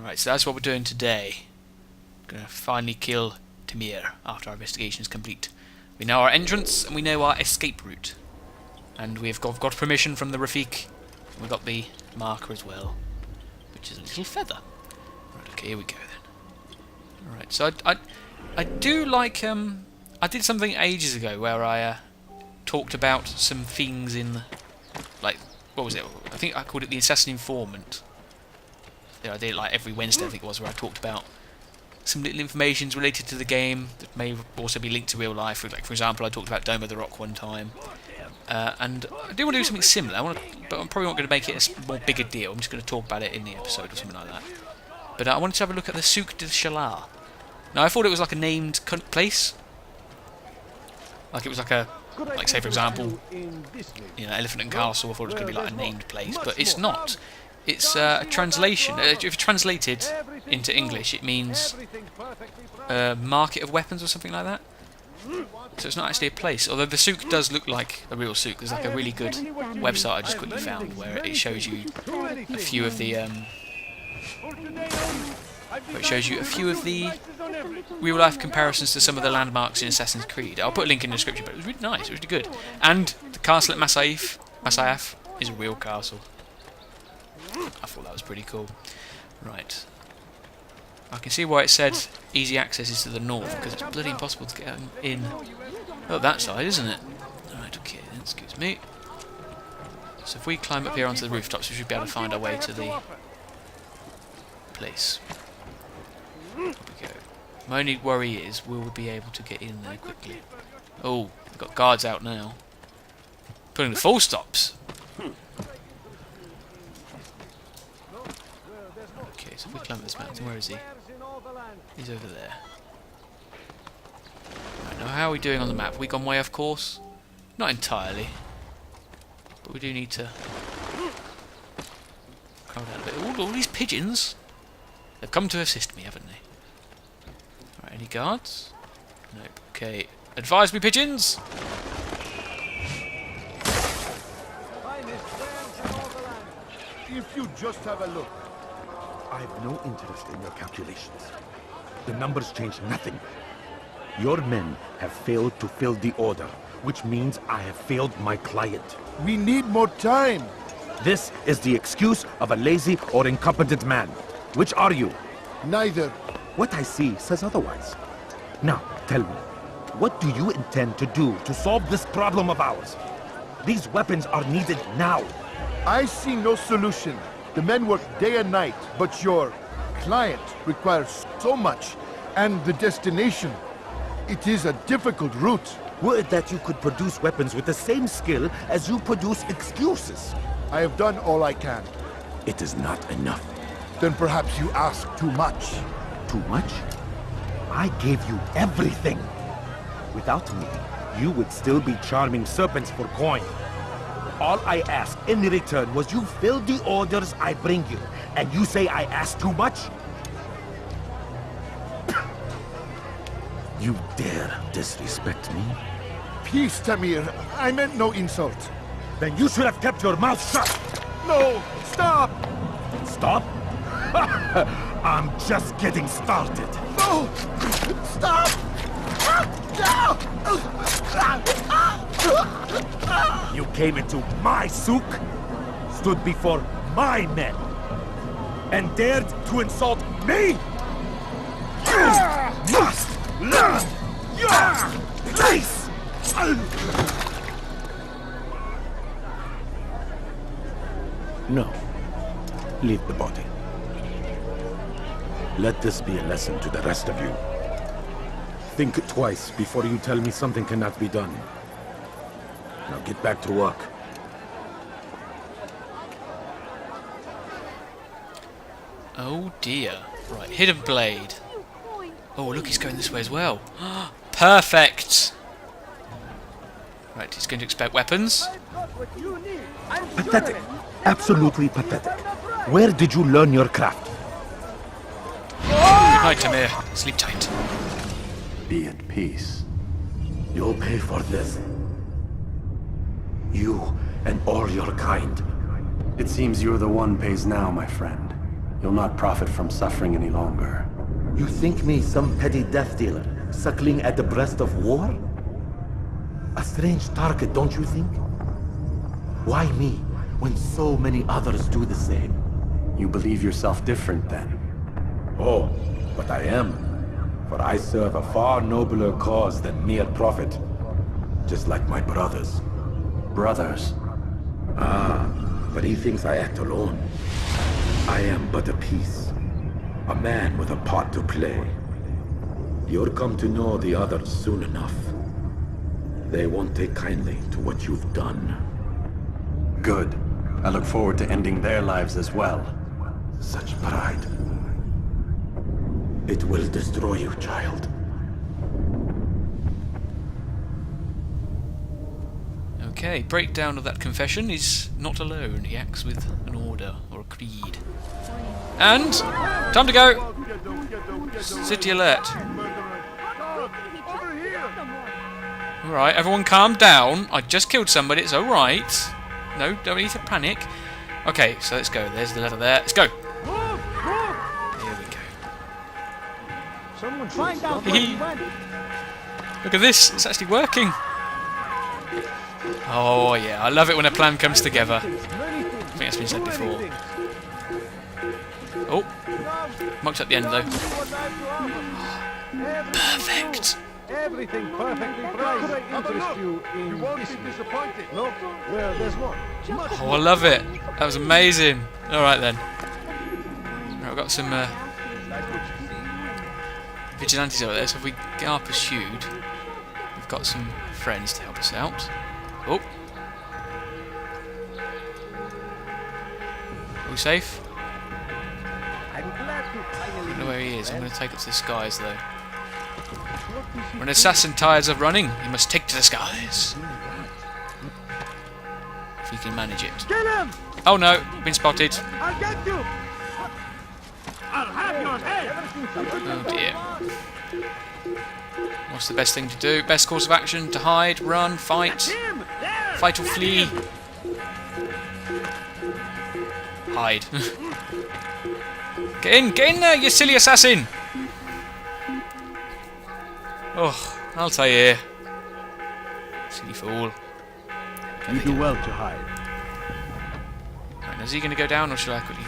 Right, so that's what we're doing today. Gonna finally kill Tamir after our investigation is complete. We know our entrance and we know our escape route. And we've got permission from the Rafik. We've got the marker as well, which is a little feather. Right, okay, here we go then. Alright, so I do like, I did something ages ago where I talked about some things in, like, what was it? I think I called it the Assassin Informant. Yeah, I did it like every Wednesday, I think it was, where I talked about some little information related to the game that may also be linked to real life. Like, for example, I talked about Dome of the Rock one time. And I do want to do something similar, but I'm probably not going to make it a more bigger deal. I'm just going to talk about it in the episode or something like that. But I wanted to have a look at the Souk de Shalar. Now, I thought it was like a named place. Like it was like a, like say for example, you know, Elephant and Castle. I thought it was going to be like a named place, but it's not. It's a translation. If you translate it into English, it means market of weapons or something like that. So it's not actually a place. Although the souk does look like a real souk. There's like a really good website I just quickly found where it shows you a few of the real life comparisons to some of the landmarks in Assassin's Creed. I'll put a link in the description, but it was really nice. It was really good. And the castle at Masyaf is a real castle. I thought that was pretty cool. Right. I can see why it said easy access is to the north, because it's bloody impossible to get in. Oh, that side, isn't it? Right, okay, then, excuse me. So if we climb up here onto the rooftops, we should be able to find our way to the place. There we go. My only worry is, will we be able to get in there quickly? Oh, we've got guards out now. Putting the full stops. Okay, so if we climb up this mountain, where is he? He's over there. Right, now how are we doing on the map? Have we gone way off course? Not entirely. But we do need to calm down a bit. Ooh, all these pigeons! They've come to assist me, haven't they? Right, any guards? Nope. Okay. Advise me, pigeons! If you just have a look. I have no interest in your calculations. The numbers change nothing. Your men have failed to fill the order, which means I have failed my client. We need more time. This is the excuse of a lazy or incompetent man. Which are you? Neither. What I see says otherwise. Now, tell me, what do you intend to do to solve this problem of ours? These weapons are needed now. I see no solution. The men work day and night, but your client requires so much, and the destination. It is a difficult route. Were it that you could produce weapons with the same skill as you produce excuses. I have done all I can. It is not enough. Then perhaps you ask too much. Too much? I gave you everything. Without me, you would still be charming serpents for coin. All I ask in return was you fill the orders I bring you, and you say I ask too much? You dare disrespect me? Peace, Tamir. I meant no insult. Then you should have kept your mouth shut! No! Stop! Stop? I'm just getting started. No! Stop! You came into my souk, stood before my men, and dared to insult me? You must learn your place! No. Leave the body. Let this be a lesson to the rest of you. Think twice before you tell me something cannot be done. Now get back to work. Oh dear. Right, hidden blade. Oh, look, he's going this way as well. Perfect! Right, he's going to expect weapons. Pathetic. Absolutely pathetic. Where did you learn your craft? Good night, Tamir. Sleep tight. Be at peace. You'll pay for this. You and all your kind. It seems you're the one pays now, my friend. You'll not profit from suffering any longer. You think me some petty death dealer, suckling at the breast of war? A strange target, don't you think? Why me, when so many others do the same? You believe yourself different, then? Oh, but I am. For I serve a far nobler cause than mere profit. Just like my brothers. Brothers? Ah, but he thinks I act alone. I am but a piece. A man with a part to play. You'll come to know the others soon enough. They won't take kindly to what you've done. Good. I look forward to ending their lives as well. Such pride. It will destroy you, child. Okay, breakdown of that confession. He's not alone. He acts with an order or a creed. And time to go. City alert. Alright, everyone calm down. I just killed somebody, it's alright. No, don't need to panic. Okay, so let's go. There's the letter there. Let's go. Here we go. Look at this, it's actually working. Oh yeah, I love it when a plan comes together. I think that's been said before. Oh, much at the end though. Perfect. Everything perfectly priced. Could I interest you in won't be disappointed. No? Well, there's one. Oh, I love it. That was amazing. Alright then. Right, we've got some vigilantes over there, so if we get our pursued, we've got some friends to help us out. Oh. Are we safe? I'm glad to I don't know finally where he is. I'm going to take it to the skies though. When an assassin tires of running, he must take to the skies. If he can manage it. Get him! Oh no, been spotted. I'll get you! I'll have your head! Oh dear. What's the best thing to do? Best course of action? To hide, run, fight? Fight or flee? Hide. Get in there, you silly assassin! Oh, Altaïr. Silly fool. You do well to hide. Right, is he going to go down or shall I quickly?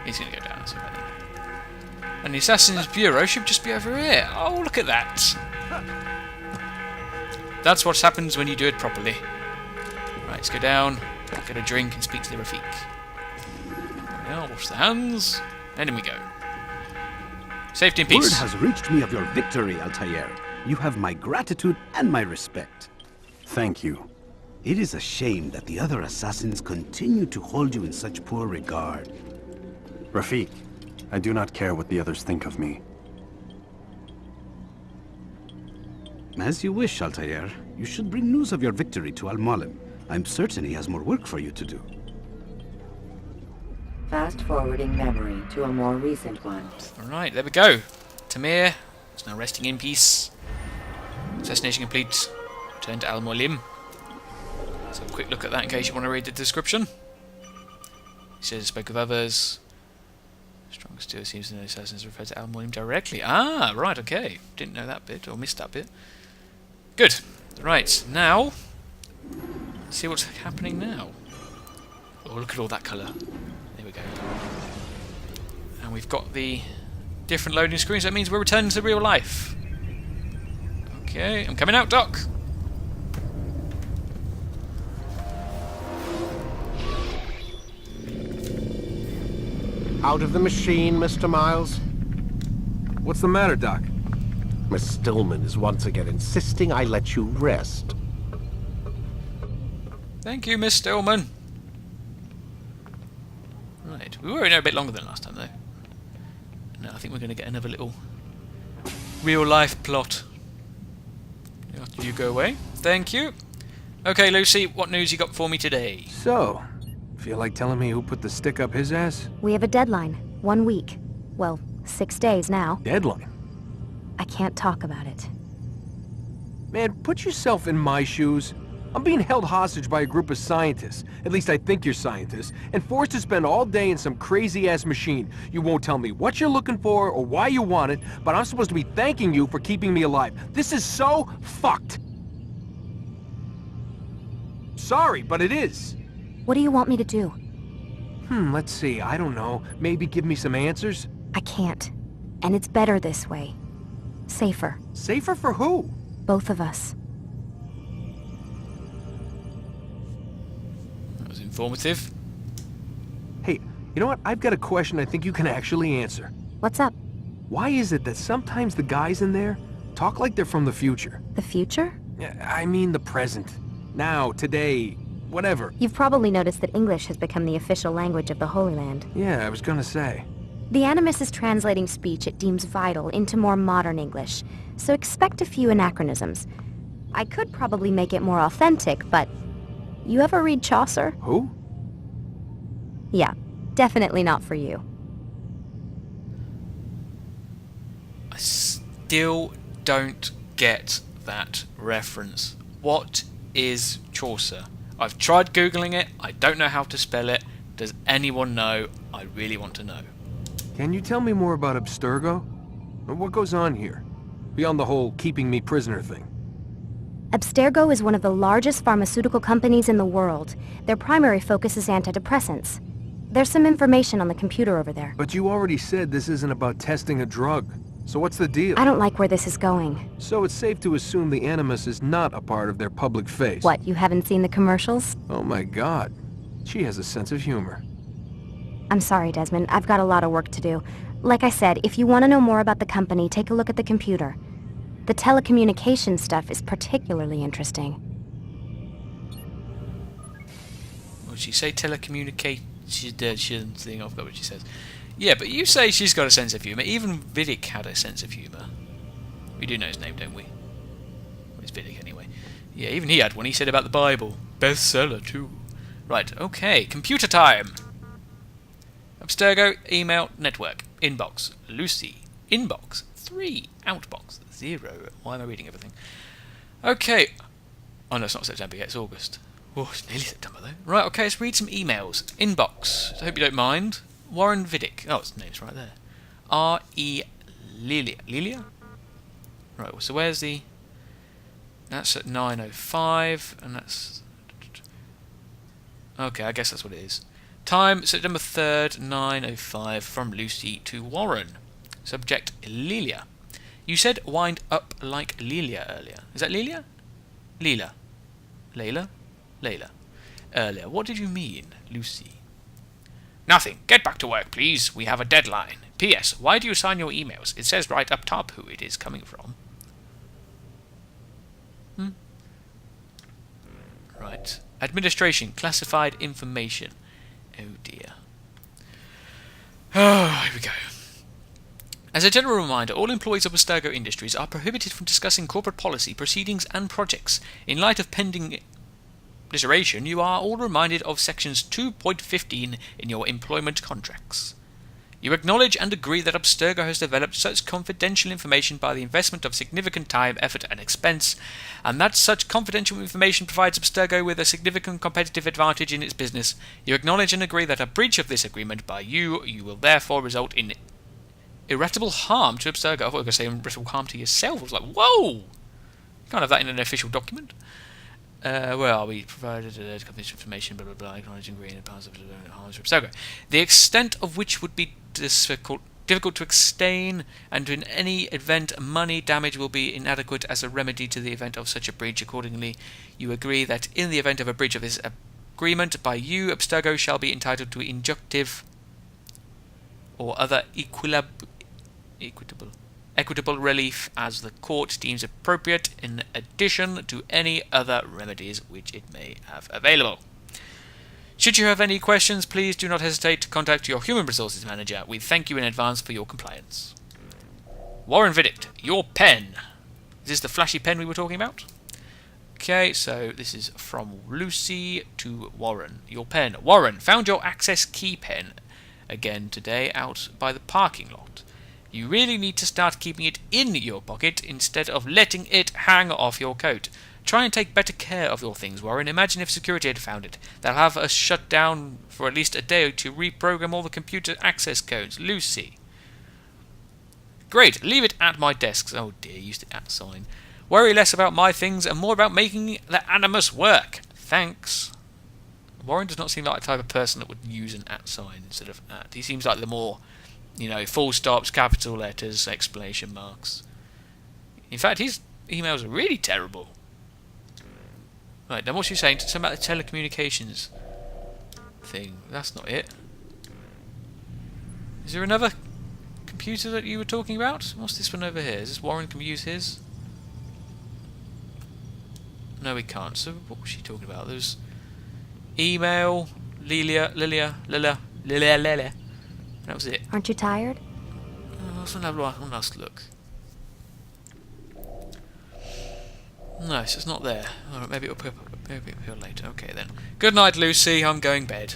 He's going to go down, that's about it. And the Assassin's Bureau should just be over here. Oh, look at that. That's what happens when you do it properly. Right, let's go down, get a drink and speak to the Rafik. Now, wash the hands, and in we go. Safety and peace. Word has reached me of your victory, Altaïr. You have my gratitude and my respect. Thank you. It is a shame that the other assassins continue to hold you in such poor regard. Rafik, I do not care what the others think of me. As you wish, Altaïr. You should bring news of your victory to Al-Mualim. I'm certain he has more work for you to do. Fast-forwarding memory to a more recent one. Alright, there we go. Tamir is now resting in peace. Assassination complete. Return to Al-Mualim. Let's have a quick look at that in case you want to read the description. He says, spoke of others. Strong still seems to know assassins referred to Al-Mualim directly. Ah, right, okay. Didn't know that bit, or missed that bit. Good. Right, now, let's see what's happening now. Oh, look at all that colour. There we go. And we've got the different loading screens. That means we're returning to real life. Okay, I'm coming out, Doc. Out of the machine, Mr. Miles. What's the matter, Doc? Miss Stillman is once again insisting I let you rest. Thank you, Miss Stillman. Right, we were in there a bit longer than last time, though. No, I think we're going to get another little real-life plot. After you go away. Thank you. Okay, Lucy, what news you got for me today? So, feel like telling me who put the stick up his ass? We have a deadline. 1 week. Well, 6 days now. Deadline? I can't talk about it. Man, put yourself in my shoes. I'm being held hostage by a group of scientists, At least I think you're scientists. And forced to spend all day in some crazy-ass machine. You won't tell me what you're looking for or why you want it, but I'm supposed to be thanking you for keeping me alive. This is so fucked. Sorry, but it is. What do you want me to do? Let's see. I don't know. Maybe give me some answers? I can't. And it's better this way. Safer. Safer for who? Both of us. That was informative. Hey, you know what? I've got a question I think you can actually answer. What's up? Why is it that sometimes the guys in there talk like they're from the future? The future? I mean the present. Now, today, whatever. You've probably noticed that English has become the official language of the Holy Land. Yeah, I was gonna say. The Animus is translating speech it deems vital into more modern English, so expect a few anachronisms. I could probably make it more authentic, but... You ever read Chaucer? Who? Yeah, definitely not for you. I still don't get that reference. What is Chaucer? I've tried googling it, I don't know how to spell it. Does anyone know? I really want to know. Can you tell me more about Abstergo? What goes on here? Beyond the whole keeping me prisoner thing. Abstergo is one of the largest pharmaceutical companies in the world. Their primary focus is antidepressants. There's some information on the computer over there. But you already said this isn't about testing a drug. So what's the deal? I don't like where this is going. So it's safe to assume the Animus is not a part of their public face. What, you haven't seen the commercials? Oh my god. She has a sense of humor. I'm sorry, Desmond. I've got a lot of work to do. Like I said, if you want to know more about the company, take a look at the computer. The telecommunications stuff is particularly interesting. What did she say? Telecommunicate... She doesn't think. I forgot what she says. Yeah, but you say she's got a sense of humour. Even Vidic had a sense of humour. We do know his name, don't we? Well, it's Vidic anyway. Yeah, even he had one. He said about the Bible. Bestseller, too. Right, okay. Computer time. Abstergo, email, network, inbox, Lucy, inbox, 3, outbox, 0. Why am I reading everything? Okay. Oh no, it's not September yet, it's August. Oh, it's nearly September though. Right, okay, let's read some emails. Inbox, I hope you don't mind. Warren Vidic. Oh, his name's right there. R.E. Lilia. Lilia? Right, so where's the... That's at 9:05, and that's... Okay, I guess that's what it is. Time, September 3rd, 9:05, from Lucy to Warren. Subject, Lilia. You said wind up like Lilia earlier. Is that Lilia? Leela. Layla? Layla. Earlier. What did you mean, Lucy? Nothing. Get back to work, please. We have a deadline. P.S. Why do you sign your emails? It says right up top who it is coming from. Right. Administration. Classified information. Oh dear. Oh, here we go. As a general reminder, all employees of Abstergo Industries are prohibited from discussing corporate policy, proceedings and projects. In light of pending litigation, you are all reminded of sections 2.15 in your employment contracts. You acknowledge and agree that Abstergo has developed such confidential information by the investment of significant time, effort and expense, and that such confidential information provides Abstergo with a significant competitive advantage in its business. You acknowledge and agree that a breach of this agreement by you will therefore result in irreparable harm to Abstergo. I thought I was going to say irreparable harm to yourself. I was like, whoa! You can't have that in an official document. Where are we? Provided confidential information, blah blah blah, acknowledging agreeing in advance of harms to Abstergo. The extent of which would be difficult to explain, and in any event money damage will be inadequate as a remedy to the event of such a breach. Accordingly, you agree that in the event of a breach of this agreement by you, Abstergo shall be entitled to injunctive or other equitable relief as the court deems appropriate, in addition to any other remedies which it may have available. Should you have any questions, please do not hesitate to contact your Human Resources Manager. We thank you in advance for your compliance. Warren Vidic, your pen. Is this the flashy pen we were talking about? Okay, so this is from Lucy to Warren. Your pen. Warren, found your access key pen again today out by the parking lot. You really need to start keeping it in your pocket instead of letting it hang off your coat. Try and take better care of your things, Warren. Imagine if security had found it. They'll have us shut down for at least a day to reprogram all the computer access codes. Lucy. Great, leave it at my desks. Oh dear, used the @ sign. Worry less about my things and more about making the animus work. Thanks. Warren does not seem like the type of person that would use an @ sign instead of @. He seems like the more, you know, full stops, capital letters, exclamation marks. In fact, his emails are really terrible. Right, then what's she saying? Something about the telecommunications thing. That's not it. Is there another computer that you were talking about? What's this one over here? Is this Warren can use his? No, we can't. So what was she talking about? There's email, Lilia. That was it. Aren't you tired? Let's have one last look. No, so it's not there. Alright, maybe it'll appear later. Okay then. Good night, Lucy. I'm going bed.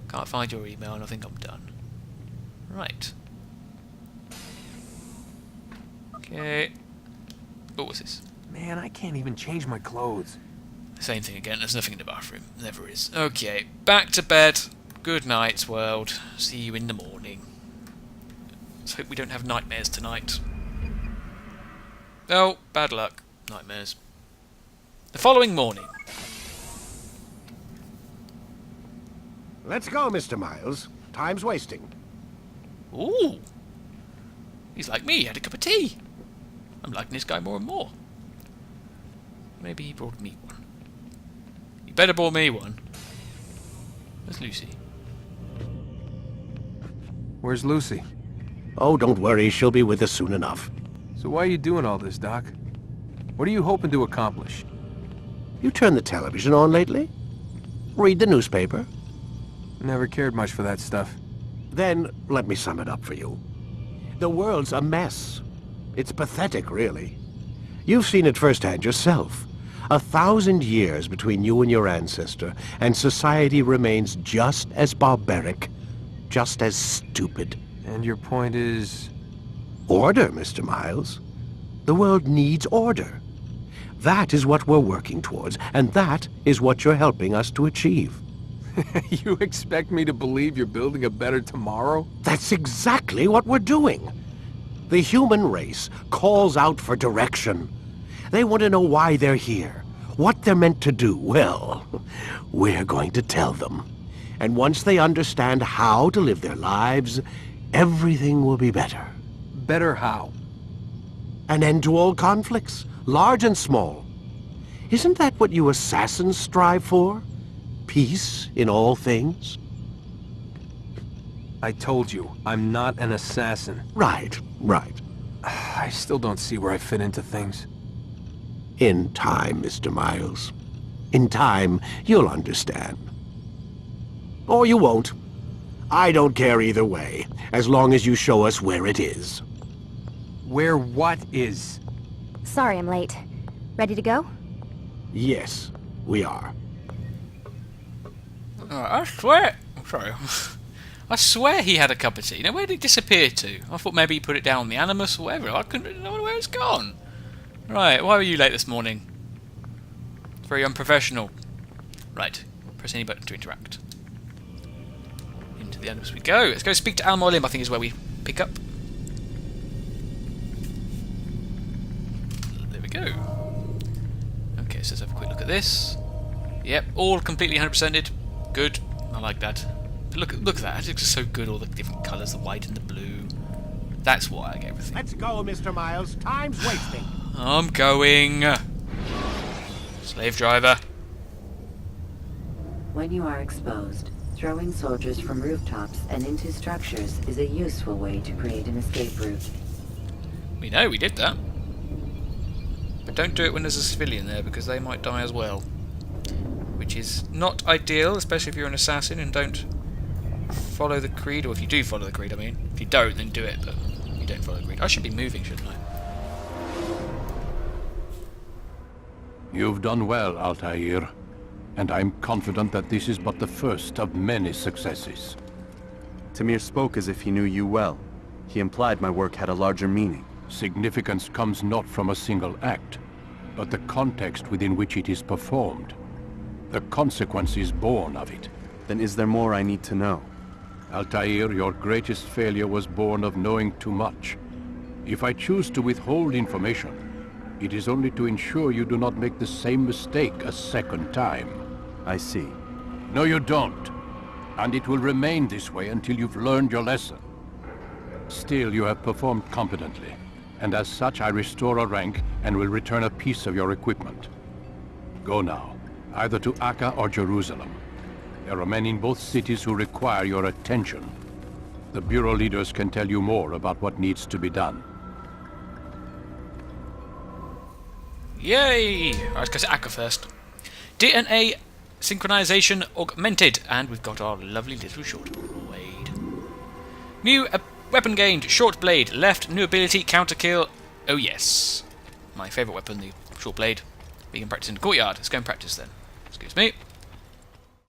Can't find your email and I think I'm done. Right. Okay. What was this? Man, I can't even change my clothes. Same thing again. There's nothing in the bathroom. Never is. Okay. Back to bed. Good night, world. See you in the morning. Let's hope we don't have nightmares tonight. Oh, bad luck. Nightmares. The following morning. Let's go, Mr. Miles. Time's wasting. Ooh. He's like me. He had a cup of tea. I'm liking this guy more and more. Maybe he brought me one. You better brought me one. Where's Lucy? Where's Lucy? Oh, don't worry. She'll be with us soon enough. So why are you doing all this, Doc? What are you hoping to accomplish? You turned the television on lately? Read the newspaper? Never cared much for that stuff. Then, let me sum it up for you. The world's a mess. It's pathetic, really. You've seen it firsthand yourself. 1,000 years between you and your ancestor, and society remains just as barbaric, just as stupid. And your point is? Order, Mr. Miles. The world needs order. That is what we're working towards, and that is what you're helping us to achieve. You expect me to believe you're building a better tomorrow? That's exactly what we're doing. The human race calls out for direction. They want to know why they're here, what they're meant to do. Well, we're going to tell them. And once they understand how to live their lives, everything will be better. Better how? An end to all conflicts, large and small. Isn't that what you assassins strive for? Peace in all things? I told you, I'm not an assassin. Right. I still don't see where I fit into things. In time, Mr. Miles. In time, you'll understand. Or you won't. I don't care either way, as long as you show us where it is. Where what is? Sorry I'm late. Ready to go? Yes, we are. I swear... Sorry. I swear he had a cup of tea. Now, where did it disappear to? I thought maybe he put it down on the animus or whatever. I couldn't know where it's gone. Right, why were you late this morning? It's very unprofessional. Right, press any button to interact. Into the animus we go. Let's go speak to Al-Mualim, I think is where we pick up. There we go. Okay, so let's have a quick look at this. Yep, all completely 100%ed. Good. I like that. But look at that. It's just so good, all the different colours, the white and the blue. That's why I get everything. Let's go, Mr. Miles. Time's wasting. I'm going. Slave driver. When you are exposed, throwing soldiers from rooftops and into structures is a useful way to create an escape route. We know we did that. But don't do it when there's a civilian there, because they might die as well. Which is not ideal, especially if you're an assassin and don't follow the creed. Or if you do follow the creed, I mean. If you don't, then do it, but you don't follow the creed. I should be moving, shouldn't I? You've done well, Altaïr. And I'm confident that this is but the first of many successes. Tamir spoke as if he knew you well. He implied my work had a larger meaning. Significance comes not from a single act, but the context within which it is performed. The consequences born of it. Then is there more I need to know? Altaïr, your greatest failure was born of knowing too much. If I choose to withhold information, it is only to ensure you do not make the same mistake a second time. I see. No, you don't. And it will remain this way until you've learned your lesson. Still, you have performed competently, and as such I restore a rank and will return a piece of your equipment. Go now, either to Akka or Jerusalem. There are men in both cities who require your attention. The Bureau leaders can tell you more about what needs to be done. Yay! Alright, let's go to Akka first. DNA synchronization augmented, and we've got our lovely little short blade. New weapon gained, short blade, left, new ability, counter kill. Oh yes. My favourite weapon, the short blade. We can practice in the courtyard. Let's go and practice then. Excuse me.